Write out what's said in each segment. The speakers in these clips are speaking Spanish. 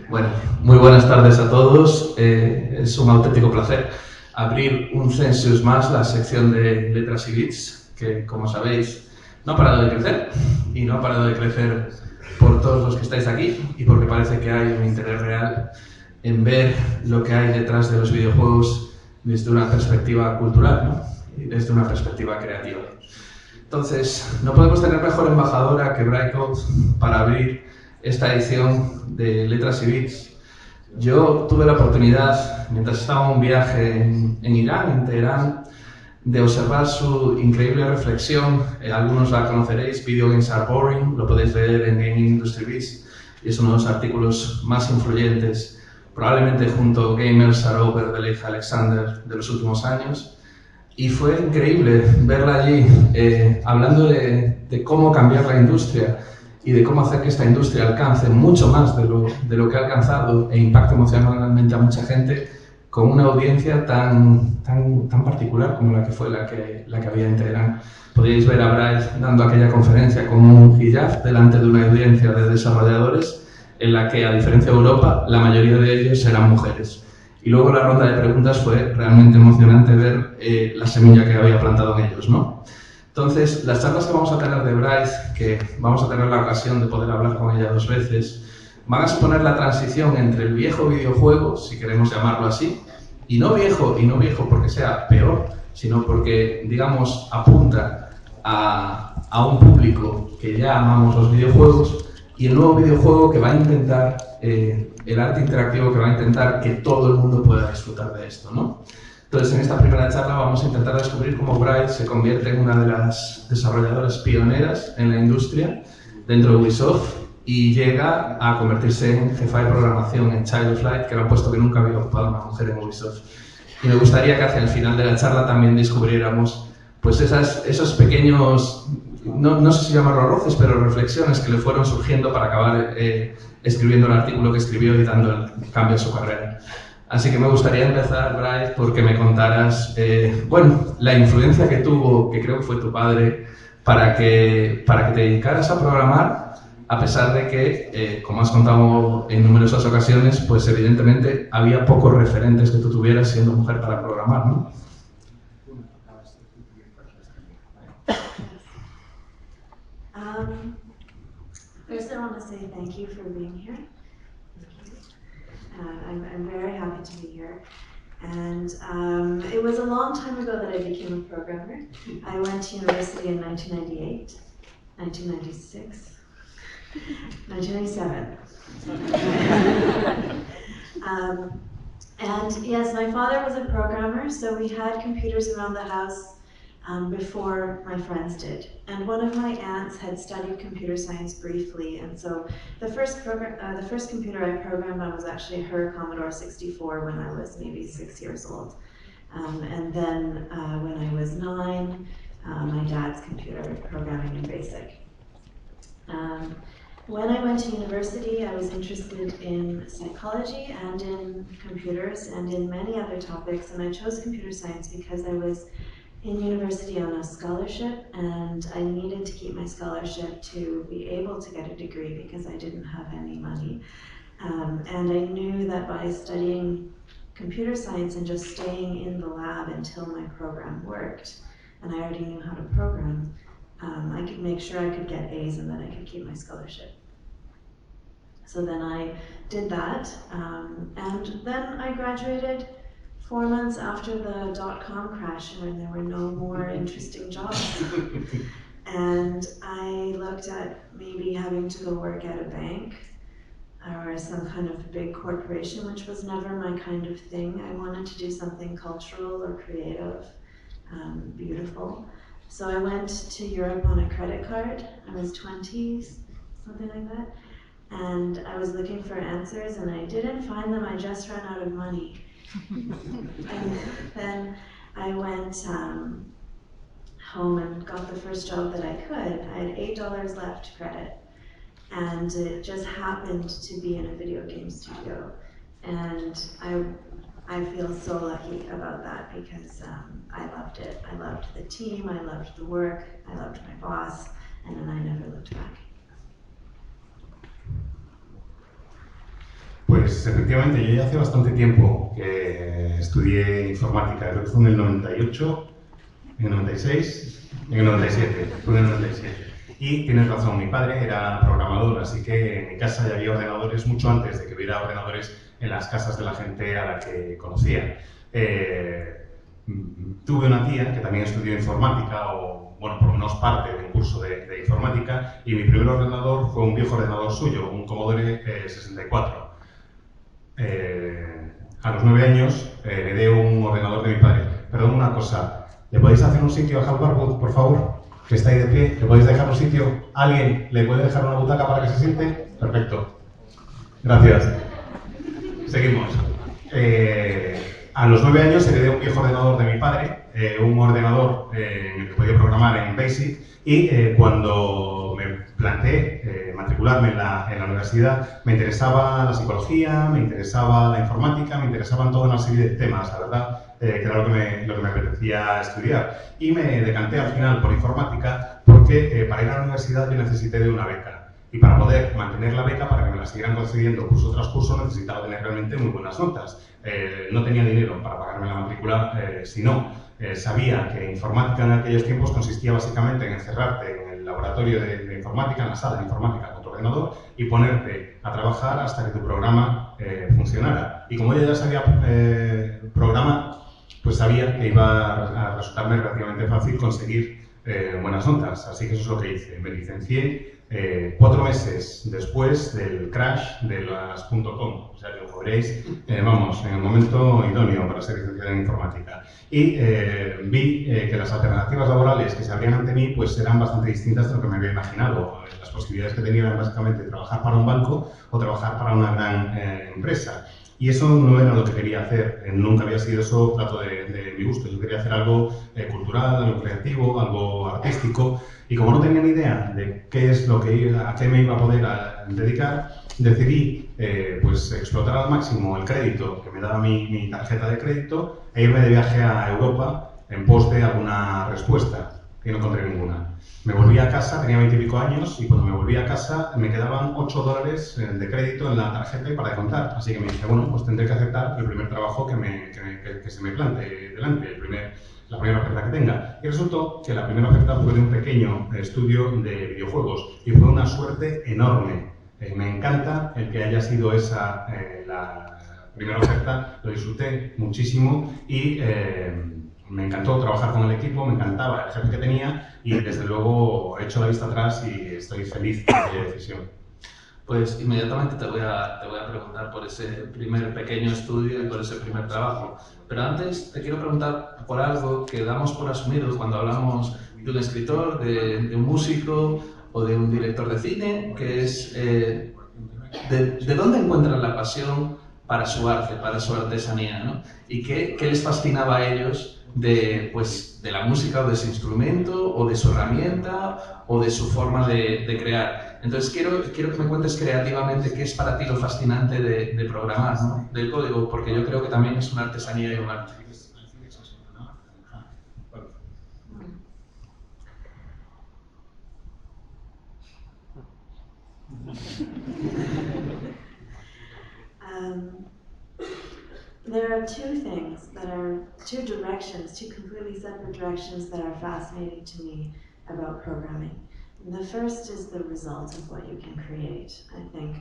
Bueno, muy buenas tardes a todos. Es un auténtico placer abrir un Census más, la sección de letras y bits, que, como sabéis, no ha parado de crecer, y no ha parado de crecer por todos los que estáis aquí, y porque parece que hay un interés real en ver lo que hay detrás de los videojuegos desde una perspectiva cultural, ¿no? Y desde una perspectiva creativa. Entonces, no podemos tener mejor embajadora que Brightcode para abrir esta edición de Letras y Bits. Yo tuve la oportunidad, mientras estaba en un viaje en Irán, en Teherán, de observar su increíble reflexión. Algunos la conoceréis, Video Games Are Boring, lo podéis leer en Gaming Industry Biz, y es uno de los artículos más influyentes, probablemente junto a Gamers Are Over de Leif Alexander de los últimos años. Y fue increíble verla allí hablando de cómo cambiar la industria y de cómo hacer que esta industria alcance mucho más de lo que ha alcanzado e impacte emocionalmente a mucha gente con una audiencia tan particular como la que fue la que había en Teherán. Podéis ver a Bryce dando aquella conferencia con un hijab delante de una audiencia de desarrolladores en la que, a diferencia de Europa, la mayoría de ellos eran mujeres. Y luego la ronda de preguntas fue realmente emocionante ver la semilla que había plantado en ellos, ¿no? Entonces, las charlas que vamos a tener de Bryce, que vamos a tener la ocasión de poder hablar con ella 2 veces, van a suponer la transición entre el viejo videojuego, si queremos llamarlo así, y no viejo porque sea peor, sino porque, digamos, apunta a un público que ya amamos los videojuegos, y el nuevo videojuego que va a intentar, el arte interactivo que va a intentar que todo el mundo pueda disfrutar de esto, ¿no? Entonces, en esta primera charla vamos a intentar descubrir cómo Bryce se convierte en una de las desarrolladoras pioneras en la industria dentro de Ubisoft y llega a convertirse en jefa de programación en Child of Light, que era un puesto que nunca había ocupado una mujer en Ubisoft. Y me gustaría que hacia el final de la charla también descubriéramos pues esos pequeños, no sé si llamarlo roces, pero reflexiones que le fueron surgiendo para acabar escribiendo el artículo que escribió y dando el cambio a su carrera. Así que me gustaría empezar, Bryce, porque me contaras, bueno, la influencia que tuvo, que creo que fue tu padre, para que te dedicaras a programar, a pesar de que, como has contado en numerosas ocasiones, pues evidentemente había pocos referentes que tú tuvieras siendo mujer para programar, ¿no? First, I want to say thank you for being here. I'm very happy to be here. And it was a long time ago that I became a programmer. I went to university in 1998, 1996, 1997. And yes, my father was a programmer, so we had computers around the house before my friends did. And one of my aunts had studied computer science briefly, and so the first computer I programmed on was actually her Commodore 64 when I was maybe 6 years old. And then when I was 9, my dad's computer, programming in BASIC. When I went to university, I was interested in psychology and in computers and in many other topics, and I chose computer science because I was in university on a scholarship, and I needed to keep my scholarship to be able to get a degree because I didn't have any money. And I knew that by studying computer science and just staying in the lab until my program worked, and I already knew how to program, I could make sure I could get A's and that I could keep my scholarship. So then I did that, and then I graduated 4 months after the dot-com crash when there were no more interesting jobs. And I looked at maybe having to go work at a bank or some kind of big corporation, which was never my kind of thing. I wanted to do something cultural or creative, beautiful. So I went to Europe on a credit card. I was 20, something like that. And I was looking for answers, and I didn't find them. I just ran out of money. And then I went home and got the first job that I could. I had $8 left credit, and it just happened to be in a video game studio. And I feel so lucky about that because I loved it. I loved the team, I loved the work, I loved my boss, and then I never looked back. Pues Pues efectivamente, yo ya hace bastante tiempo que estudié informática, creo que fue en el 98, en el 96, en el 97, fue en el 97. Y tienes razón, mi padre era programador, así que en mi casa ya había ordenadores mucho antes de que hubiera ordenadores en las casas de la gente a la que conocía. Tuve una tía que también estudió informática, o bueno, por lo menos parte de un curso de informática, y mi primer ordenador fue un viejo ordenador suyo, un Commodore 64. A los 9 años heredé un ordenador de mi padre. Perdón, una cosa, ¿le podéis hacer un sitio a Hal Barwood, por favor? Que está ahí de pie, ¿le podéis dejar un sitio? ¿Alguien le puede dejar una butaca para que se siente? Perfecto. Gracias. Seguimos. A los 9 años heredé un viejo ordenador de mi padre, un ordenador en el que podía programar en BASIC, y cuando me planteé matricularme en la universidad, me interesaba la psicología, me interesaba la informática, me interesaban toda una serie de temas, la verdad, que era lo que me apetecía estudiar. Y me decanté al final por informática porque para ir a la universidad yo necesité de una beca. Y para poder mantener la beca, para que me la siguieran concediendo curso tras curso, necesitaba tener realmente muy buenas notas. No tenía dinero para pagarme la matrícula, si no, sabía que informática en aquellos tiempos consistía básicamente en encerrarte en el laboratorio de informática, en la sala de informática con tu ordenador, y ponerte a trabajar hasta que tu programa funcionara. Y como yo ya sabía programar, pues sabía que iba a resultarme relativamente fácil conseguir buenas notas. Así que eso es lo que hice. Me licencié 4 meses después del crash de las .com, o sea que como veréis, vamos, en el momento idóneo para ser licenciado en informática. Y vi que las alternativas laborales que se abrían ante mí pues eran bastante distintas de lo que me había imaginado. Las posibilidades que tenía eran básicamente trabajar para un banco o trabajar para una gran empresa. Y eso no era lo que quería hacer, nunca había sido eso plato de mi gusto. Yo quería hacer algo cultural, algo creativo, algo artístico, y como no tenía ni idea de qué es lo que a qué me iba a poder dedicar, decidí pues explotar al máximo el crédito que me daba mi tarjeta de crédito e irme de viaje a Europa en pos de alguna respuesta, y no encontré ninguna. Me volví a casa, tenía 20 y pico años, y cuando me volví a casa me quedaban $8 de crédito en la tarjeta y para de contar. Así que me dije, bueno, pues tendré que aceptar el primer trabajo que se me plante delante, la primera oferta que tenga. Y resultó que la primera oferta fue de un pequeño estudio de videojuegos, y fue una suerte enorme. Me encanta el que haya sido esa la primera oferta, lo disfruté muchísimo y me encantó trabajar con el equipo, me encantaba el jefe que tenía, y desde luego he hecho la vista atrás y estoy feliz de aquella decisión. Pues inmediatamente te voy a preguntar por ese primer pequeño estudio y por ese primer trabajo. Pero antes te quiero preguntar por algo que damos por asumido cuando hablamos de un escritor, de un músico o de un director de cine, que es de dónde encuentran la pasión para su arte, para su artesanía, ¿no? Y qué les fascinaba a ellos de la música o de su instrumento o de su herramienta o de su forma de crear. Entonces quiero que me cuentes creativamente qué es para ti lo fascinante de programar, ¿no? Del código, porque yo creo que también es una artesanía y un arte. There are two things that are two completely separate directions that are fascinating to me about programming. And the first is the result of what you can create. I think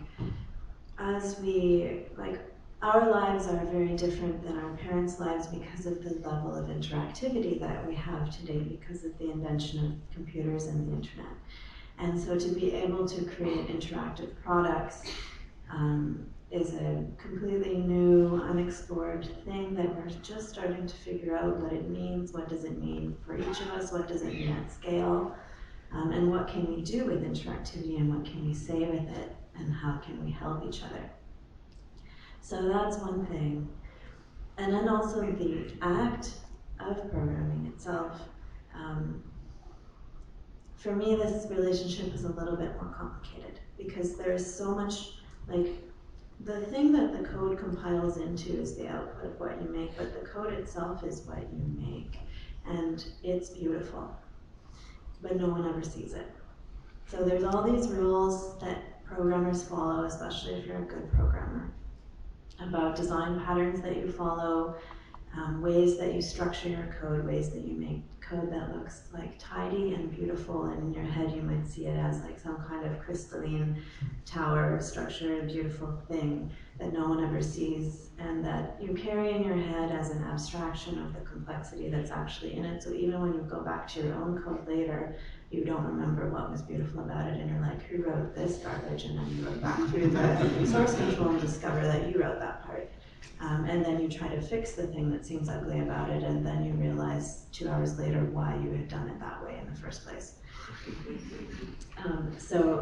our lives are very different than our parents' lives because of the level of interactivity that we have today because of the invention of computers and the internet. And so to be able to create interactive products is a completely new, unexplored thing that we're just starting to figure out what it means, what does it mean for each of us, what does it mean at scale, and what can we do with interactivity and what can we say with it, and how can we help each other. So that's one thing. And then also the act of programming itself. For me, this relationship is a little bit more complicated because there's so much, the thing that the code compiles into is the output of what you make, but the code itself is what you make. And it's beautiful, but no one ever sees it. So there's all these rules that programmers follow, especially if you're a good programmer. about design patterns that you follow, ways that you structure your code, ways that you make code that looks like tidy and beautiful, and in your head you might see it as like some kind of crystalline tower structured beautiful thing that no one ever sees, and that you carry in your head as an abstraction of the complexity that's actually in it. So even when you go back to your own code later, you don't remember what was beautiful about it, and you're like, who wrote this garbage? And then you look back through the source control and discover that you wrote that part. And then you try to fix the thing that seems ugly about it, and then you realize 2 hours later why you had done it that way in the first place.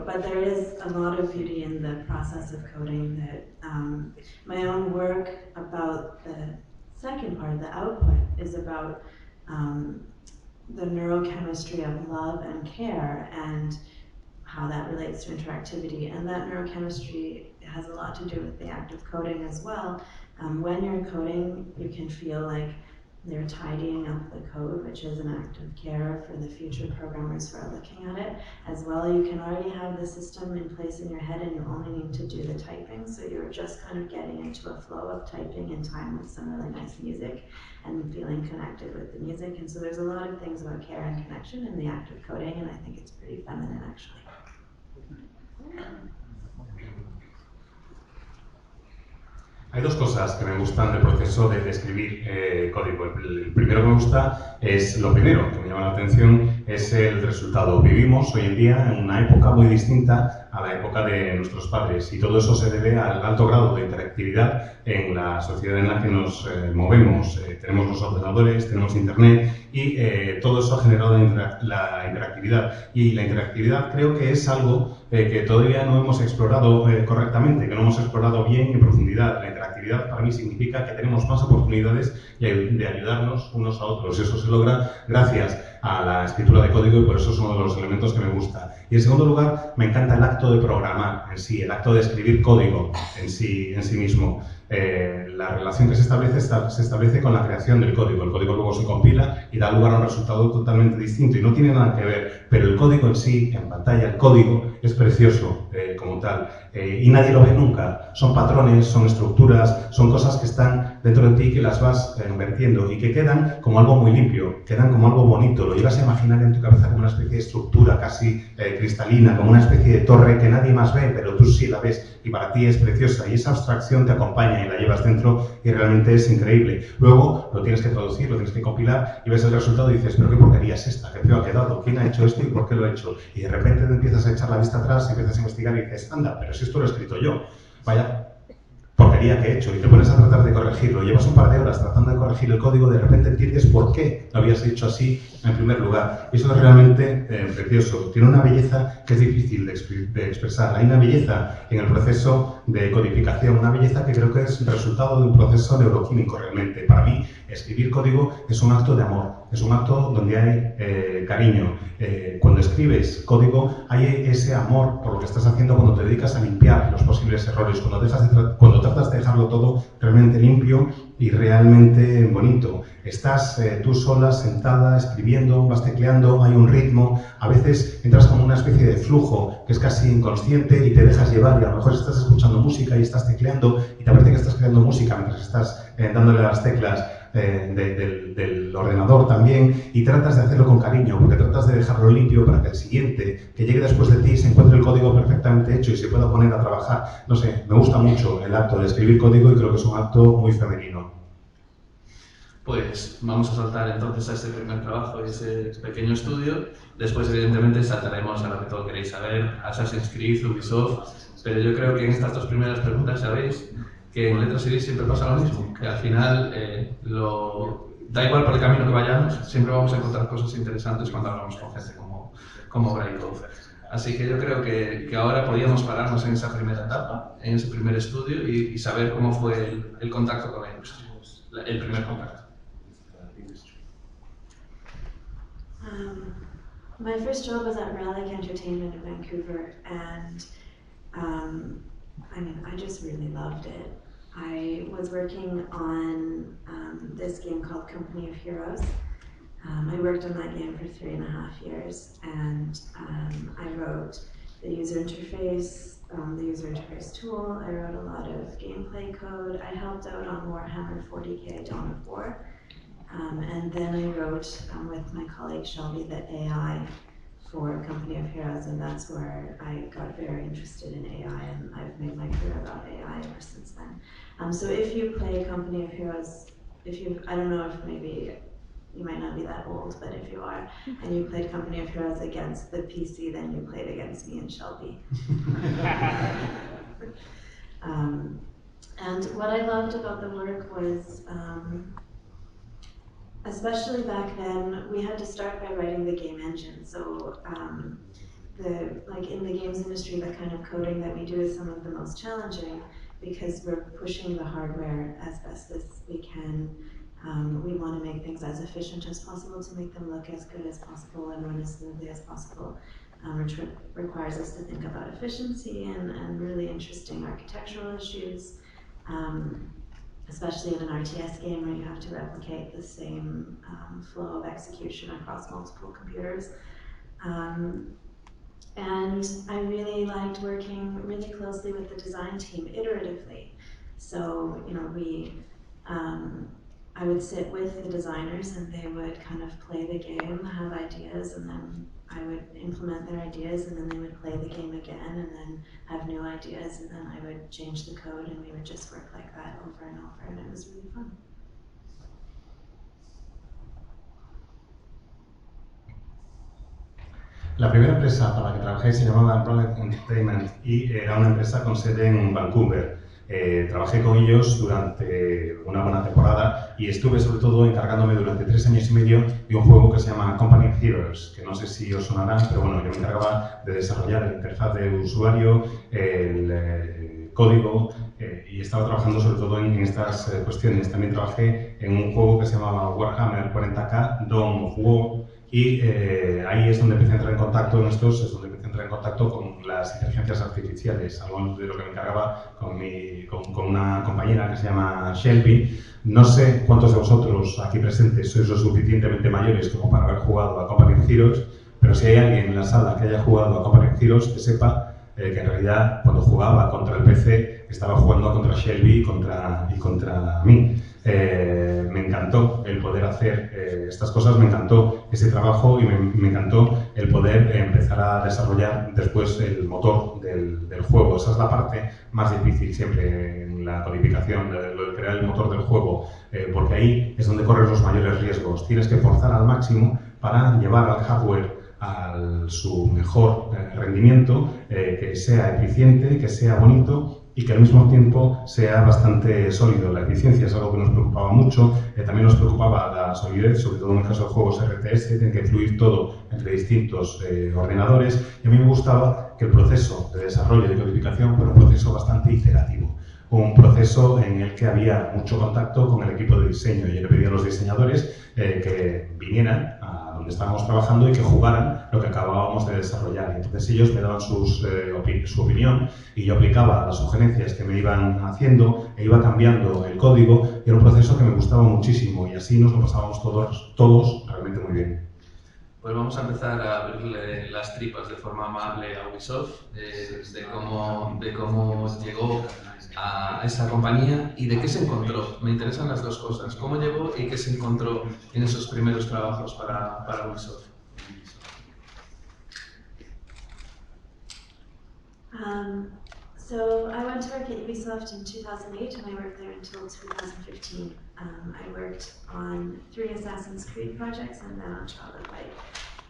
But there is a lot of beauty in the process of coding that my own work about the second part, the output, is about the neurochemistry of love and care and how that relates to interactivity. And that neurochemistry has a lot to do with the act of coding as well. When you're coding, you can feel like they're tidying up the code, which is an act of care for the future programmers who are looking at it. As well, you can already have the system in place in your head and you only need to do the typing, so you're just kind of getting into a flow of typing in time with some really nice music and feeling connected with the music. And so there's a lot of things about care and connection in the act of coding, and I think it's pretty feminine actually. Hay dos cosas que me gustan del proceso de escribir código. El primero que me gusta es lo primero que me llama la atención, es el resultado. Vivimos hoy en día en una época muy distinta a la época de nuestros padres, y todo eso se debe al alto grado de interactividad en la sociedad en la que nos movemos. Tenemos los ordenadores, tenemos internet, y todo eso ha generado la interactividad. Y la interactividad creo que es algo que todavía no hemos explorado correctamente, que no hemos explorado bien en profundidad. La interactividad para mí significa que tenemos más oportunidades de ayudarnos unos a otros. Eso se logra gracias a la escritura de código, y por eso es uno de los elementos que me gusta. Y en segundo lugar, me encanta el acto de programar en sí, el acto de escribir código en sí mismo. La relación que se establece con la creación del código. El código luego se compila y da lugar a un resultado totalmente distinto, y no tiene nada que ver, pero el código en sí, en pantalla, el código es precioso como tal, y nadie lo ve nunca. Son patrones, son estructuras, son cosas que están dentro de ti, que las vas vertiendo y que quedan como algo muy limpio, quedan como algo bonito. Lo llevas a imaginar en tu cabeza como una especie de estructura casi cristalina, como una especie de torre que nadie más ve, pero tú sí la ves y para ti es preciosa, y esa abstracción te acompaña y la llevas dentro y realmente es increíble. Luego lo tienes que traducir, lo tienes que compilar y ves el resultado y dices, pero qué porquería es esta, qué feo ha quedado, quién ha hecho esto y por qué lo ha hecho. Y de repente te empiezas a echar la vista atrás, empiezas a investigar y dices, anda, pero si esto lo he escrito yo, vaya porquería que he hecho, y te pones a tratar de corregirlo. Llevas un par de horas tratando de corregir el código, de repente entiendes por qué lo habías hecho así en primer lugar. Y eso es realmente precioso. Tiene una belleza que es difícil de expresar. Hay una belleza en el proceso de codificación, una belleza que creo que es resultado de un proceso neuroquímico realmente. Para mí, escribir código es un acto de amor, es un acto donde hay cariño. Cuando escribes código hay ese amor por lo que estás haciendo, cuando te dedicas a limpiar los posibles errores, cuando tratas de dejarlo todo realmente limpio y realmente bonito. Estás tú sola, sentada, escribiendo, vas tecleando, hay un ritmo, a veces entras como una especie de flujo que es casi inconsciente y te dejas llevar, y a lo mejor estás escuchando música y estás tecleando y te parece que estás creando música mientras estás dándole a las teclas del ordenador también, y tratas de hacerlo con cariño porque tratas de dejarlo limpio para que el siguiente que llegue después de ti se encuentre el código perfectamente hecho y se pueda poner a trabajar. No sé, me gusta mucho el acto de escribir código y creo que es un acto muy femenino. Pues vamos a saltar entonces a ese primer trabajo y ese pequeño estudio. Después, evidentemente, saltaremos a lo que todos queréis saber, Assassin's Creed, Ubisoft, pero yo creo que en estas dos primeras preguntas sabéis que en Letras y Bits siempre pasa lo mismo, que al final da igual por el camino que vayamos, siempre vamos a encontrar cosas interesantes cuando hablamos con gente como Brightcove. Así que yo creo que ahora podíamos pararnos en esa primera etapa, en ese primer estudio y saber cómo fue el contacto con la industria, el primer contacto. My first job was at Relic Entertainment in Vancouver, and I just really loved it. I was working on this game called Company of Heroes. I worked on that game for 3.5 years, and I wrote the user interface tool. I wrote a lot of gameplay code. I helped out on Warhammer 40k Dawn of War. And then I wrote with my colleague Shelby the AI for Company of Heroes, and that's where I got very interested in AI, and I've made my career about AI ever since then. So if you play Company of Heroes, I don't know if maybe you might not be that old, but if you are, and you played Company of Heroes against the PC, then you played against me and Shelby. And what I loved about the work was, especially back then, we had to start by writing the game engine. So in the games industry, the kind of coding that we do is some of the most challenging because we're pushing the hardware as best as we can. We want to make things as efficient as possible to make them look as good as possible and run as smoothly as possible, which requires us to think about efficiency and really interesting architectural issues, especially in an RTS game where you have to replicate the same flow of execution across multiple computers. And I really liked working really closely with the design team iteratively. So, I would sit with the designers and they would kind of play the game, have ideas, and then I would implement their ideas, and then they would play the game again and then have new ideas, and then I would change the code, and we would just work like that over and over, and it was really fun. La primera empresa para la que trabajé se llamaba Rocket Entertainment y era una empresa con sede en Vancouver. Trabajé con ellos durante una buena temporada y estuve sobre todo encargándome durante 3 años y medio de un juego que se llama Company of Heroes, que no sé si os sonará, pero bueno, yo me encargaba de desarrollar la interfaz de usuario, el código y estaba trabajando sobre todo en estas cuestiones. También trabajé en un juego que se llamaba Warhammer 40K Dawn of War y ahí es donde empecé a entrar en contacto con las inteligencias artificiales, algo de lo que me encargaba con una compañera que se llama Shelby. No sé cuántos de vosotros aquí presentes sois lo suficientemente mayores como para haber jugado a Company of Heroes, pero si hay alguien en la sala que haya jugado a Company of Heroes, que sepa que en realidad cuando jugaba contra el PC estaba jugando contra Shelby y contra mí. Me encantó el poder hacer estas cosas, me encantó ese trabajo y me encantó el poder empezar a desarrollar después el motor del juego. Esa es la parte más difícil siempre en la codificación, lo de crear el motor del juego, porque ahí es donde corres los mayores riesgos. Tienes que forzar al máximo para llevar al hardware a su mejor rendimiento, que sea eficiente, que sea bonito y que al mismo tiempo sea bastante sólido. La eficiencia es algo que nos preocupaba mucho, también nos preocupaba la solidez, sobre todo en el caso de juegos RTS, tiene que fluir todo entre distintos ordenadores, y a mí me gustaba que el proceso de desarrollo y de codificación fuera un proceso bastante iterativo, un proceso en el que había mucho contacto con el equipo de diseño. Yo le pedía a los diseñadores que vinieran a donde estábamos trabajando y que jugaran lo que acabábamos de desarrollar. Entonces ellos me daban su opinión y yo aplicaba las sugerencias que me iban haciendo e iba cambiando el código, y era un proceso que me gustaba muchísimo y así nos lo pasábamos todos realmente muy bien. Pues vamos a empezar a abrirle las tripas de forma amable a Ubisoft, de cómo llegó a esa compañía y de qué se encontró. Me interesan las dos cosas, cómo llegó y qué se encontró en esos primeros trabajos para Ubisoft. So I went to work at Ubisoft in 2008 and I worked there until 2015. I worked on 3 Assassin's Creed projects and then on Child of Light.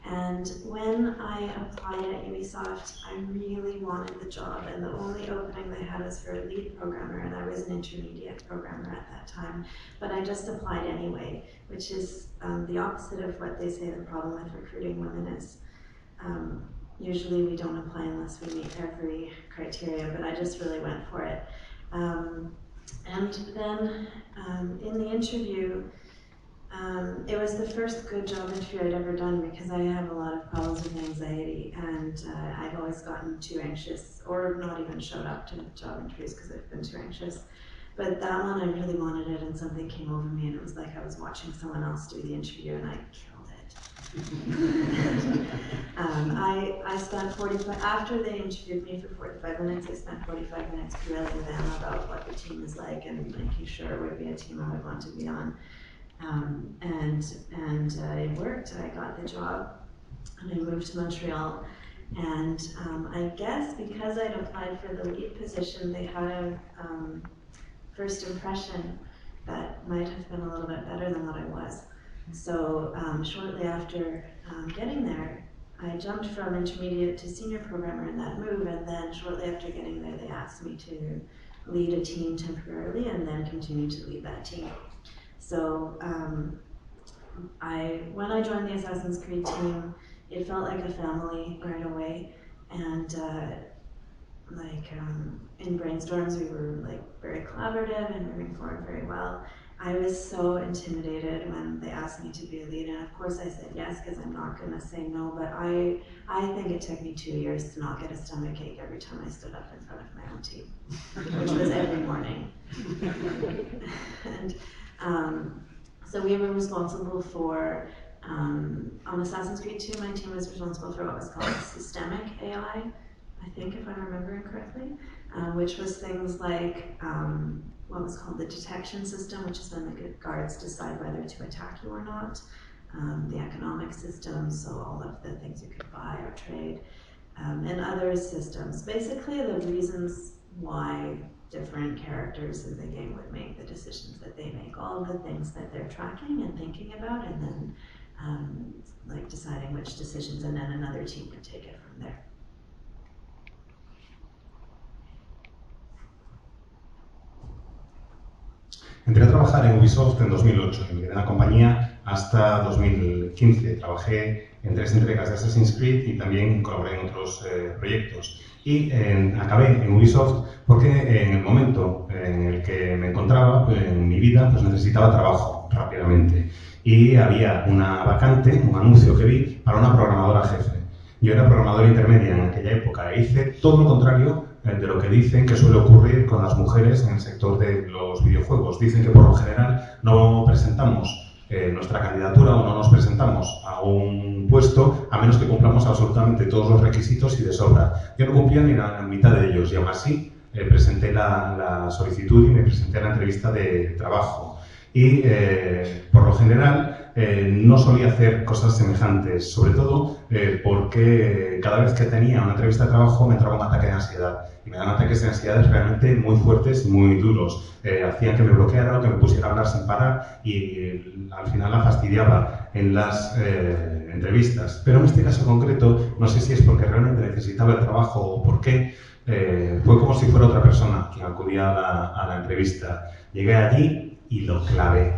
And when I applied at Ubisoft, I really wanted the job, and the only opening they had was for a lead programmer, and I was an intermediate programmer at that time. But I just applied anyway, which is the opposite of what they say the problem with recruiting women is. Usually we don't apply unless we meet every criteria, but I just really went for it. And then in the interview, it was the first good job interview I'd ever done because I have a lot of problems with anxiety, and I've always gotten too anxious or not even showed up to job interviews because I've been too anxious. But that one, I really wanted it, and something came over me, and it was like I was watching someone else do the interview, and I killed it. I spent 45, after they interviewed me for 45 minutes, I spent 45 minutes grilling them about what the team is like and making sure it would be a team I would want to be on. It worked. I got the job and I moved to Montreal. And I guess because I'd applied for the lead position, they had a first impression that might have been a little bit better than what I was. So shortly after getting there, I jumped from intermediate to senior programmer in that move, and then shortly after getting there, they asked me to lead a team temporarily and then continue to lead that team. So when I joined the Assassin's Creed team, it felt like a family right away, and in brainstorms we were very collaborative and moving forward very well. I was so intimidated when they asked me to be a lead, and of course I said yes because I'm not going to say no, but I think it took me 2 years to not get a stomachache every time I stood up in front of my own team, which was every morning. And so we were responsible for, on Assassin's Creed 2, my team was responsible for what was called systemic AI, I think if I'm remembering correctly, which was things like what was called the detection system, which is when the guards decide whether to attack you or not, the economic system, so all of the things you could buy or trade, and other systems. Basically the reasons why different characters in the game would make the decisions that they make, all of the things that they're tracking and thinking about, and then deciding which decisions, and then another team would take it from there. Entré a trabajar en Ubisoft en 2008 y me quedé en la compañía hasta 2015. Trabajé en 3 entregas de Assassin's Creed y también colaboré en otros proyectos. Y acabé en Ubisoft porque en el momento en el que me encontraba en mi vida, pues necesitaba trabajo rápidamente. Y había una vacante, un anuncio que vi para una programadora jefe. Yo era programadora intermedia en aquella época e hice todo lo contrario de lo que dicen que suele ocurrir con las mujeres en el sector de los videojuegos. Dicen que por lo general no presentamos nuestra candidatura o no nos presentamos a un puesto a menos que cumplamos absolutamente todos los requisitos y de sobra. Yo no cumplía ni la mitad de ellos y aún así presenté la solicitud y me presenté a la entrevista de trabajo. Y por lo general no solía hacer cosas semejantes, sobre todo porque cada vez que tenía una entrevista de trabajo me entraba un ataque de ansiedad. Y me daban ataques de ansiedad realmente muy fuertes y muy duros. Hacían que me bloqueara o que me pusiera a hablar sin parar y al final la fastidiaba en las entrevistas. Pero en este caso concreto, no sé si es porque realmente necesitaba el trabajo o por qué, fue como si fuera otra persona quien acudía a la entrevista. Llegué allí y lo clavé.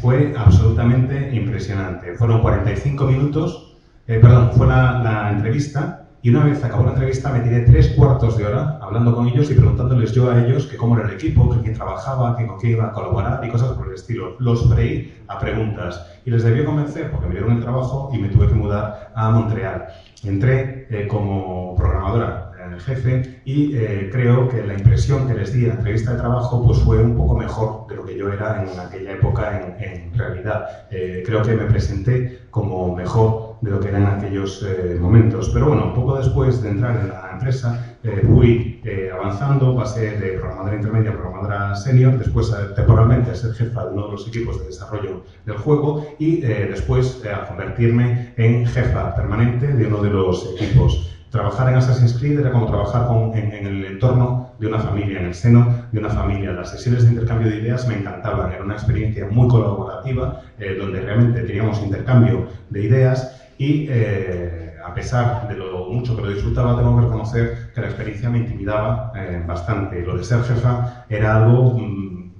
Fue absolutamente impresionante. Fueron 45 minutos, fue la entrevista, y una vez acabó la entrevista me tiré 3 cuartos de hora hablando con ellos y preguntándoles yo a ellos que cómo era el equipo, que quién trabajaba, que con quién iba a colaborar y cosas por el estilo. Los freí a preguntas y les debí convencer porque me dieron el trabajo y me tuve que mudar a Montreal. Entré como programadora jefe y creo que la impresión que les di en la entrevista de trabajo pues fue un poco mejor de lo que yo era en aquella época en realidad. Creo que me presenté como mejor de lo que era en aquellos momentos. Pero bueno, un poco después de entrar en la empresa fui avanzando, pasé de programadora intermedia a programadora senior, después temporalmente a ser jefa de uno de los equipos de desarrollo del juego y después a convertirme en jefa permanente de uno de los equipos. Trabajar en Assassin's Creed era como trabajar en el entorno de una familia, en el seno de una familia. Las sesiones de intercambio de ideas me encantaban, era una experiencia muy colaborativa, donde realmente teníamos intercambio de ideas y a pesar de lo mucho que lo disfrutaba, tengo que reconocer que la experiencia me intimidaba bastante. Lo de ser jefa era algo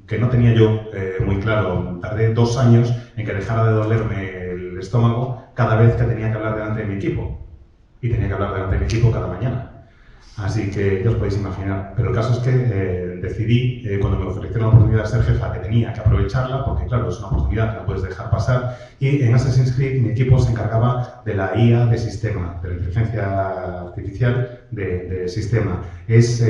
que no tenía yo muy claro. Tardé 2 años en que dejara de dolerme el estómago cada vez que tenía que hablar delante de mi equipo. Y tenía que hablar delante de mi equipo cada mañana. Así que ya os podéis imaginar. Pero el caso es que decidí, cuando me ofrecieron la oportunidad de ser jefa, que tenía que aprovecharla, porque claro, es una oportunidad que no puedes dejar pasar. Y en Assassin's Creed mi equipo se encargaba de la IA de sistema, de la inteligencia artificial de sistema. Es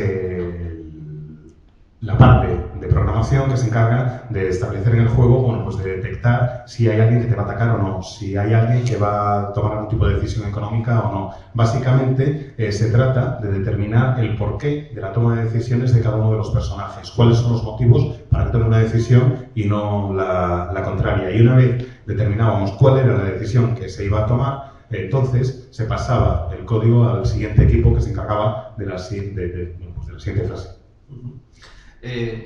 la parte de programación que se encarga de establecer en el juego, bueno, pues de detectar si hay alguien que te va a atacar o no, si hay alguien que va a tomar algún tipo de decisión económica o no. Básicamente se trata de determinar el porqué de la toma de decisiones de cada uno de los personajes, cuáles son los motivos para que tome una decisión y no la contraria. Y una vez determinábamos cuál era la decisión que se iba a tomar, entonces se pasaba el código al siguiente equipo que se encargaba de la siguiente fase.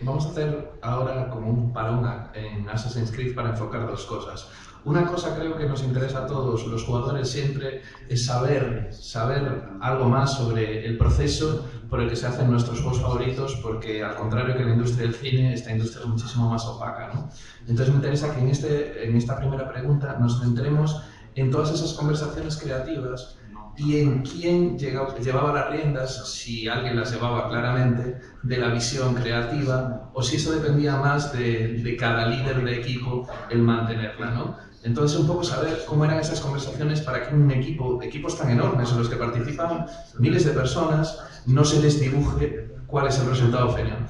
Vamos a hacer ahora como un parón en Assassin's Creed para enfocar dos cosas. Una cosa creo que nos interesa a todos los jugadores siempre es saber algo más sobre el proceso por el que se hacen nuestros juegos favoritos, porque al contrario que la industria del cine, esta industria es muchísimo más opaca, ¿no? Entonces me interesa que en esta primera pregunta nos centremos en todas esas conversaciones creativas y en quién llevaba las riendas, si alguien las llevaba claramente, de la visión creativa, o si eso dependía más de cada líder de equipo el mantenerla, ¿no? Entonces, un poco saber cómo eran esas conversaciones para que un equipos tan enormes en los que participan miles de personas, no se les dibuje cuál es el resultado final.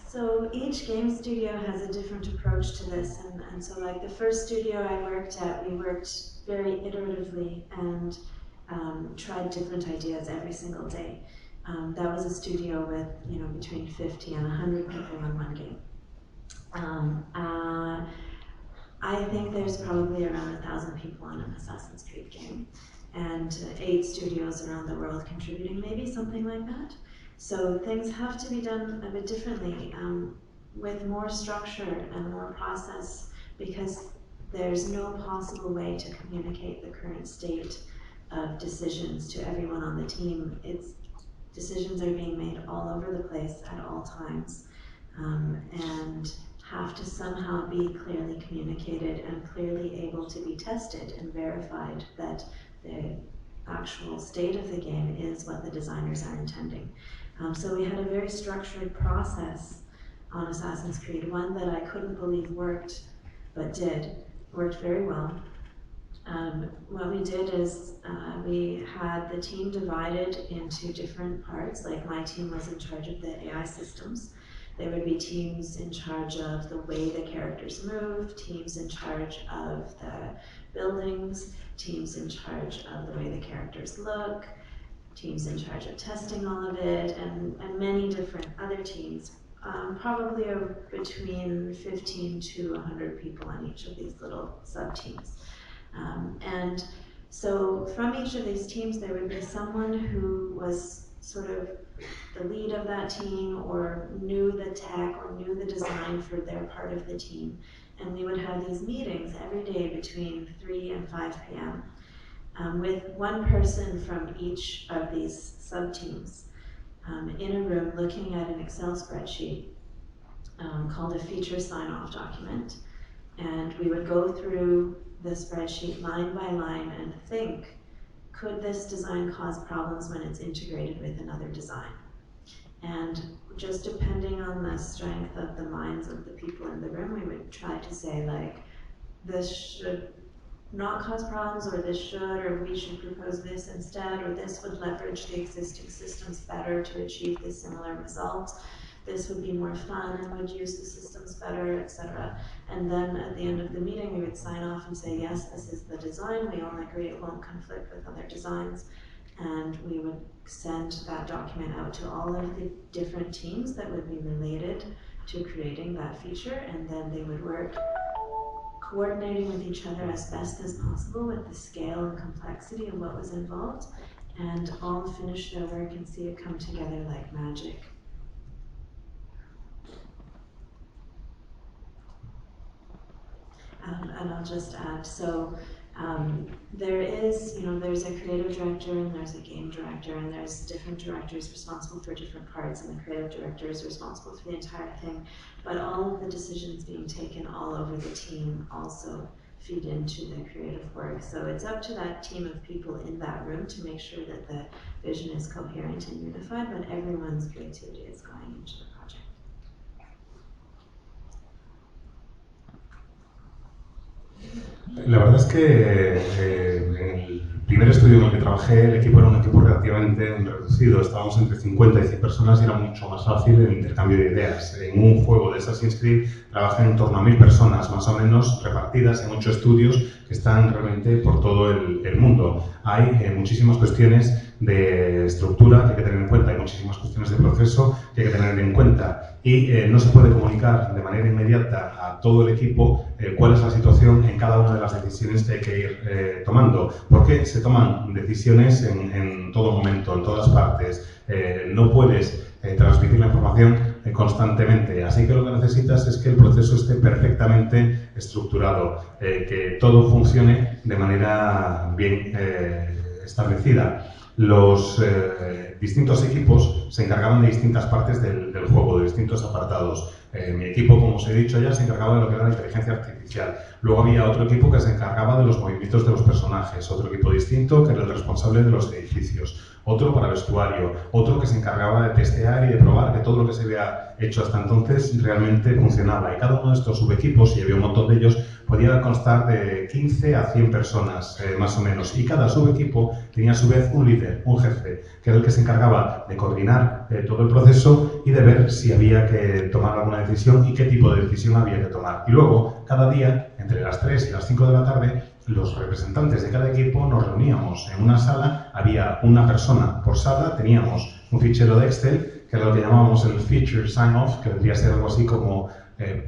So each game studio has a different approach to this, and so like the first studio I worked at, we worked very iteratively and tried different ideas every single day. That was a studio with, you know, between 50 and 100 people on one game. I think there's probably around 1,000 people on an Assassin's Creed game, and 8 studios around the world contributing, maybe something like that. So things have to be done a bit differently, with more structure and more process, because there's no possible way to communicate the current state of decisions to everyone on the team. Decisions are being made all over the place at all times, and have to somehow be clearly communicated and clearly able to be tested and verified that the actual state of the game is what the designers are intending. So we had a very structured process on Assassin's Creed, one that I couldn't believe worked, but worked very well. What we did is we had the team divided into different parts. Like my team was in charge of the AI systems. There would be teams in charge of the way the characters move, teams in charge of the buildings, teams in charge of the way the characters look, teams in charge of testing all of it, and many different other teams, probably between 15 to 100 people on each of these little sub-teams. And so from each of these teams, there would be someone who was sort of the lead of that team, or knew the tech, or knew the design for their part of the team. And we would have these meetings every day between 3 and 5 p.m. With one person from each of these sub-teams in a room looking at an Excel spreadsheet called a feature sign-off document. And we would go through the spreadsheet line by line and think, could this design cause problems when it's integrated with another design? And just depending on the strength of the minds of the people in the room, we would try to say, like, this should not cause problems, or this should, or we should propose this instead, or this would leverage the existing systems better to achieve this similar result. This would be more fun and would use the systems better, etc. And then at the end of the meeting, we would sign off and say, yes, this is the design. We all agree it won't conflict with other designs. And we would send that document out to all of the different teams that would be related to creating that feature. And then they would work coordinating with each other as best as possible with the scale and complexity of what was involved, and all finish their work and see it come together like magic. And I'll just add, so there's a creative director, and there's a game director, and there's different directors responsible for different parts, and the creative director is responsible for the entire thing. But all of the decisions being taken all over the team also feed into the creative work. So it's up to that team of people in that room to make sure that the vision is coherent and unified, but everyone's creativity is going into the project. La verdad es que en el primer estudio en el que trabajé, el equipo era un equipo relativamente reducido, estábamos entre 50 y 100 personas y era mucho más fácil el intercambio de ideas. En un juego de Assassin's Creed trabajan en torno a 1000 personas, más o menos repartidas en 8 estudios que están realmente por todo el mundo. Hay muchísimas cuestiones de estructura que hay que tener en cuenta, hay muchísimas cuestiones de proceso que hay que tener en cuenta y no se puede comunicar de manera inmediata a todo el equipo cuál es la situación en cada una de las decisiones que hay que ir tomando, porque se toman decisiones en todo momento, en todas partes. No puedes transmitir la información constantemente, así que lo que necesitas es que el proceso esté perfectamente estructurado, que todo funcione de manera bien establecida. Los distintos equipos se encargaban de distintas partes del juego, de distintos apartados. Mi equipo, como os he dicho ya, se encargaba de lo que era la inteligencia artificial. Luego había otro equipo que se encargaba de los movimientos de los personajes, otro equipo distinto que era el responsable de los edificios, otro para vestuario, otro que se encargaba de testear y de probar que todo lo que se había hecho hasta entonces realmente funcionaba. Y cada uno de estos subequipos, y había un montón de ellos, podía constar de 15 a 100 personas, más o menos. Y cada subequipo tenía a su vez un líder, un jefe, que era el que se encargaba de coordinar todo el proceso y de ver si había que tomar alguna decisión y qué tipo de decisión había que tomar. Y luego, cada día, entre las 3 y las 5 de la tarde, los representantes de cada equipo nos reuníamos en una sala, había una persona por sala, teníamos un fichero de Excel, que era lo que llamábamos el Feature Sign-Off, que vendría a ser algo así como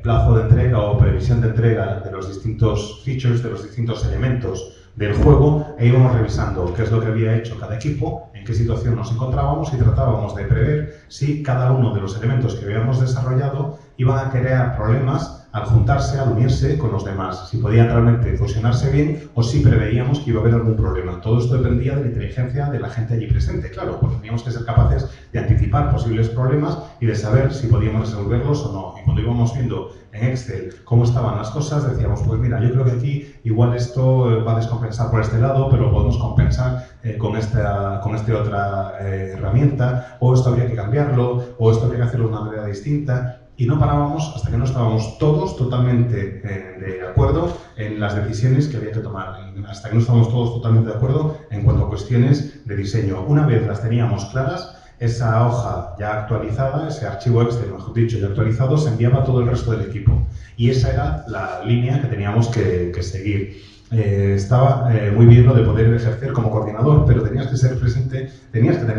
plazo de entrega o previsión de entrega de los distintos features, de los distintos elementos del juego, e íbamos revisando qué es lo que había hecho cada equipo, en qué situación nos encontrábamos y tratábamos de prever si cada uno de los elementos que habíamos desarrollado iban a crear problemas al juntarse, al unirse con los demás, si podían realmente fusionarse bien o si preveíamos que iba a haber algún problema. Todo esto dependía de la inteligencia de la gente allí presente, claro, porque teníamos que ser capaces de anticipar posibles problemas y de saber si podíamos resolverlos o no. Y cuando íbamos viendo en Excel cómo estaban las cosas, decíamos, pues mira, yo creo que aquí igual esto va a descompensar por este lado, pero lo podemos compensar con esta otra herramienta, o esto habría que cambiarlo, o esto habría que hacerlo de una manera distinta. Y no parábamos hasta que no estábamos todos totalmente de acuerdo en las decisiones que había que tomar, hasta que no estábamos todos totalmente de acuerdo en cuanto a cuestiones de diseño. Una vez las teníamos claras, esa hoja ya actualizada, ese archivo Excel, mejor dicho, ya actualizado, se enviaba a todo el resto del equipo. Y esa era la línea que teníamos que seguir. Estaba muy bien lo de poder ejercer como coordinador, pero tenías que tener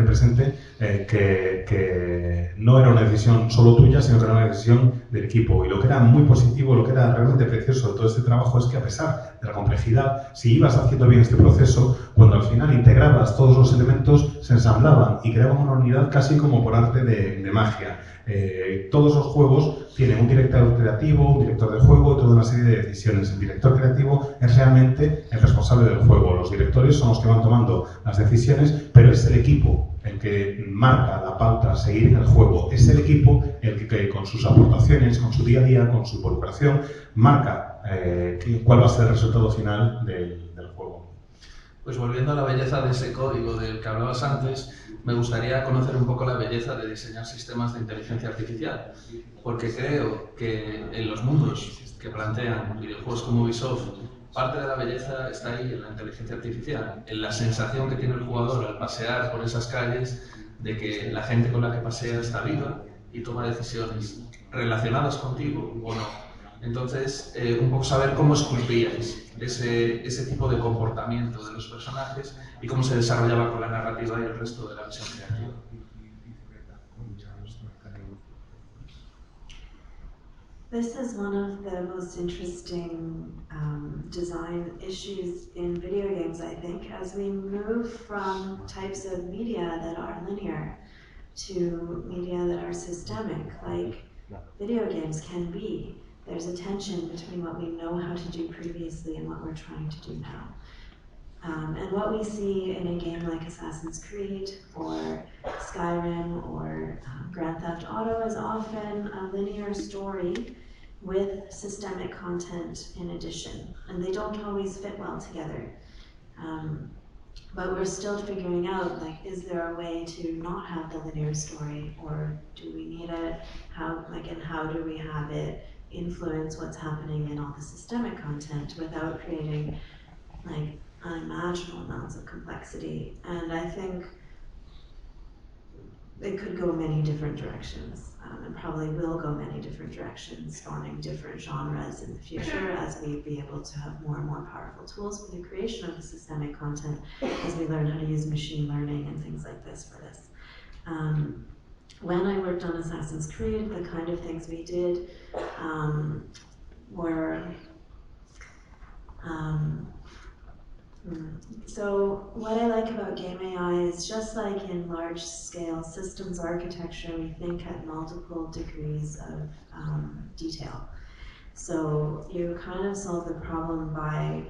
presente que no era una decisión solo tuya, sino que era una decisión del equipo. Y lo que era muy positivo, lo que era realmente precioso de todo este trabajo es que, a pesar de la complejidad, si ibas haciendo bien este proceso, cuando al final integrabas todos los elementos, se ensamblaban y creaban una unidad casi como por arte de magia. Todos los juegos tienen un director creativo, un director de juego y toda una serie de decisiones. El director creativo es realmente el responsable del juego. Los directores son los que van tomando las decisiones, pero es el equipo el que marca la pauta a seguir en el juego. Es el equipo el que con sus aportaciones, con su día a día, con su involucración, marca cuál va a ser el resultado final del juego. Pues volviendo a la belleza de ese código del que hablabas antes, me gustaría conocer un poco la belleza de diseñar sistemas de inteligencia artificial, porque creo que en los mundos que plantean videojuegos como Ubisoft, parte de la belleza está ahí en la inteligencia artificial, en la sensación que tiene el jugador al pasear por esas calles de que la gente con la que pasea está viva y toma decisiones relacionadas contigo o no. Entonces, un poco saber cómo esculpíais ese tipo de comportamiento de los personajes y cómo se desarrollaba con la narrativa y el resto de la visión creativa. This is one of the most interesting design issues in video games, I think, as we move from types of media that are linear to media that are systemic, like video games can be. There's a tension between what we know how to do previously and what we're trying to do now. And what we see in a game like Assassin's Creed or Skyrim or Grand Theft Auto is often a linear story with systemic content in addition, and they don't always fit well together. But we're still figuring out, like, is there a way to not have the linear story, or do we need it? And how do we have it influence what's happening in all the systemic content without creating, like, unimaginable amounts of complexity, and I think it could go many different directions, and probably will go many different directions, spawning different genres in the future as we be able to have more and more powerful tools for the creation of the systemic content, as we learn how to use machine learning and things like this for this. When I worked on Assassin's Creed, the kind of things we did were so what I like about game AI is, just like in large-scale systems architecture, we think at multiple degrees of detail. So you kind of solve the problem by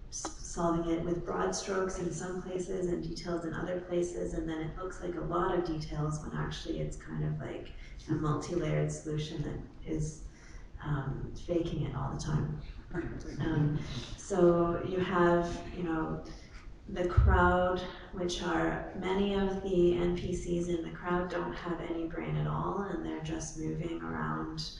solving it with broad strokes in some places and details in other places, and then it looks like a lot of details when actually it's kind of like a multi-layered solution that is faking it all the time. So you have, the crowd, which are many of the NPCs in the crowd don't have any brain at all, and they're just moving around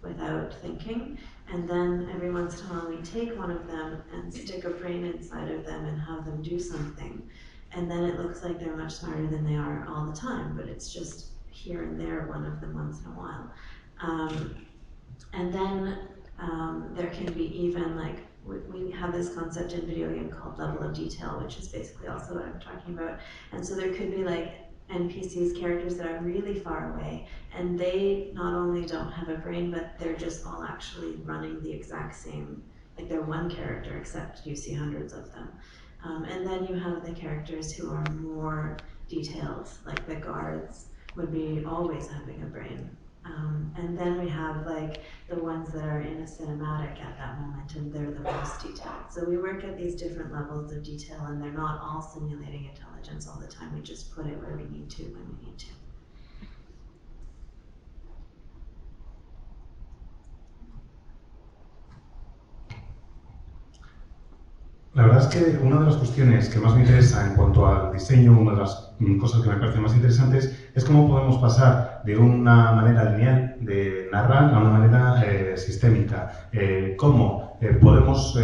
without thinking. And then every once in a while we take one of them and stick a brain inside of them and have them do something. And then it looks like they're much smarter than they are all the time, but it's just here and there, one of them once in a while. And then there can be even like, we have this concept in video game called level of detail, which is basically also what I'm talking about. And so there could be like NPCs, characters that are really far away, and they not only don't have a brain, but they're just all actually running the exact same, like they're one character, except you see hundreds of them. And then you have the characters who are more detailed, like the guards would be always having a brain. And then we have like the ones that are in a cinematic at that moment, and they're the most detailed. So we work at these different levels of detail, and they're not all simulating intelligence all the time. We just put it where we need to when we need to. La verdad es que una de las cuestiones que más me interesa en cuanto al diseño, una de las cosas que me parecen más interesantes, es cómo podemos pasar de una manera lineal de narrar a una manera sistémica. Cómo podemos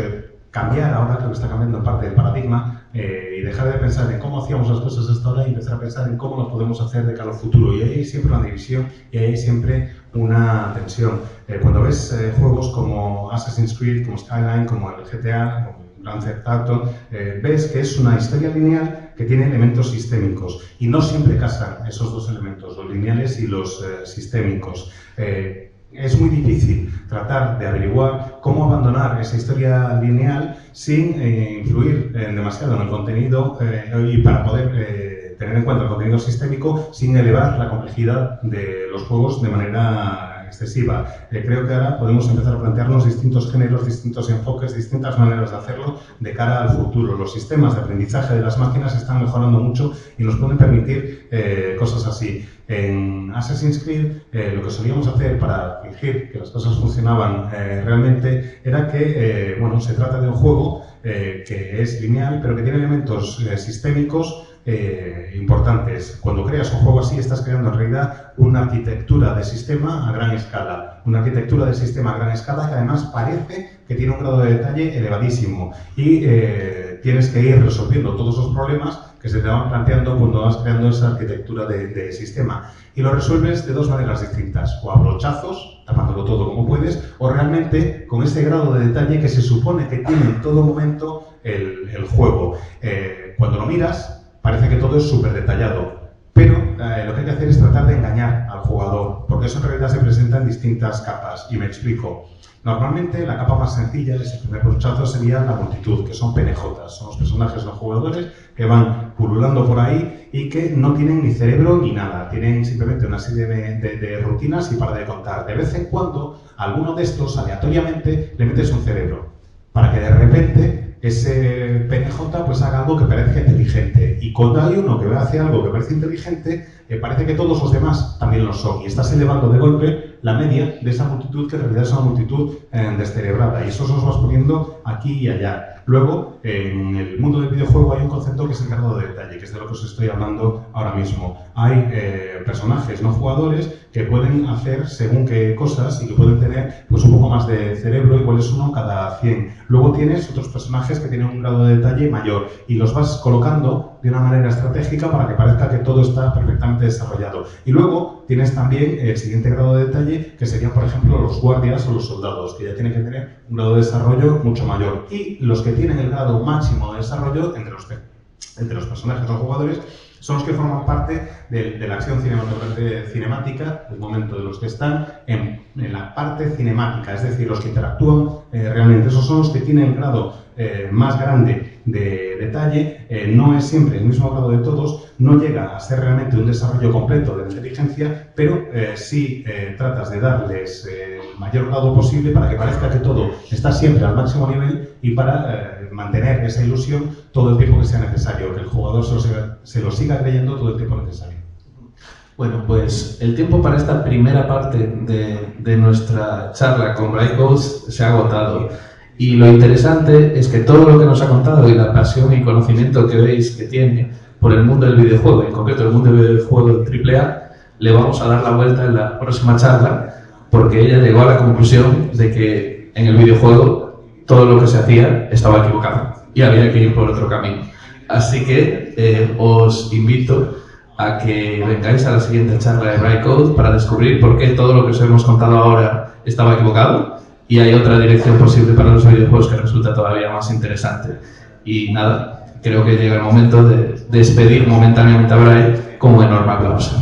cambiar, ahora creo que está cambiando en parte el paradigma, y dejar de pensar en cómo hacíamos las cosas hasta ahora y empezar a pensar en cómo lo podemos hacer de cara al futuro. Y ahí hay siempre una división y ahí hay siempre una tensión. Cuando ves juegos como Assassin's Creed, como Skyline, como el GTA, como Grand Theft Auto, ves que es una historia lineal que tiene elementos sistémicos y no siempre casan esos dos elementos, los lineales y los sistémicos. Es muy difícil tratar de averiguar cómo abandonar esa historia lineal sin influir demasiado en el contenido y para poder tener en cuenta el contenido sistémico sin elevar la complejidad de los juegos de manera excesiva. Creo que ahora podemos empezar a plantearnos distintos géneros, distintos enfoques, distintas maneras de hacerlo de cara al futuro. Los sistemas de aprendizaje de las máquinas están mejorando mucho y nos pueden permitir cosas así. En Assassin's Creed lo que solíamos hacer para fingir que las cosas funcionaban realmente era que se trata de un juego que es lineal pero que tiene elementos sistémicos importantes. Cuando creas un juego así, estás creando en realidad una arquitectura de sistema a gran escala. Una arquitectura de sistema a gran escala que además parece que tiene un grado de detalle elevadísimo y tienes que ir resolviendo todos los problemas que se te van planteando cuando vas creando esa arquitectura de sistema. Y lo resuelves de dos maneras distintas, o a brochazos, tapándolo todo como puedes, o realmente con ese grado de detalle que se supone que tiene en todo momento el juego. Cuando lo miras, parece que todo es súper detallado, pero lo que hay que hacer es tratar de engañar al jugador, porque eso en realidad se presenta en distintas capas, y me explico. Normalmente la capa más sencilla de ese primer brochazo sería la multitud, que son PNJs, son los personajes, los jugadores que van pululando por ahí y que no tienen ni cerebro ni nada, tienen simplemente una serie de rutinas y para de contar. De vez en cuando, a alguno de estos, aleatoriamente, le metes un cerebro, para que de repente ese PNJ pues haga algo que parezca inteligente. Y cuando hay uno que hace algo que parece inteligente, parece que todos los demás también lo son. Y estás elevando de golpe la media de esa multitud, que en realidad es una multitud descerebrada. Y eso os vas poniendo aquí y allá. Luego, en el mundo del videojuego hay un concepto que es el grado de detalle, que es de lo que os estoy hablando ahora mismo. Hay personajes no jugadores que pueden hacer según qué cosas y que pueden tener pues un poco más de cerebro, igual es uno cada 100. Luego tienes otros personajes que tienen un grado de detalle mayor y los vas colocando de una manera estratégica para que parezca que todo está perfectamente desarrollado. Y luego tienes también el siguiente grado de detalle, que serían, por ejemplo, los guardias o los soldados, que ya tienen que tener un grado de desarrollo mucho mayor. Y los que tienen el grado máximo de desarrollo entre los personajes no jugadores son los que forman parte de la acción cinemática, del momento de los que están en la parte cinemática, es decir, los que interactúan realmente. Esos son los que tienen el grado más grande de detalle, no es siempre el mismo grado de todos, no llega a ser realmente un desarrollo completo de la inteligencia, pero sí tratas de darles el mayor grado posible para que parezca que todo está siempre al máximo nivel y para mantener esa ilusión todo el tiempo que sea necesario, que el jugador se lo siga creyendo todo el tiempo necesario. Bueno, pues el tiempo para esta primera parte de nuestra charla con Bright Ghost se ha agotado. Y lo interesante es que todo lo que nos ha contado y la pasión y conocimiento que veis que tiene por el mundo del videojuego, en concreto el mundo del videojuego AAA, le vamos a dar la vuelta en la próxima charla, porque ella llegó a la conclusión de que en el videojuego todo lo que se hacía estaba equivocado y había que ir por otro camino. Así que os invito a que vengáis a la siguiente charla de Bright Code para descubrir por qué todo lo que os hemos contado ahora estaba equivocado y hay otra dirección posible para los videojuegos que resulta todavía más interesante. Y nada, creo que llega el momento de despedir momentáneamente a Bright con un enorme aplauso.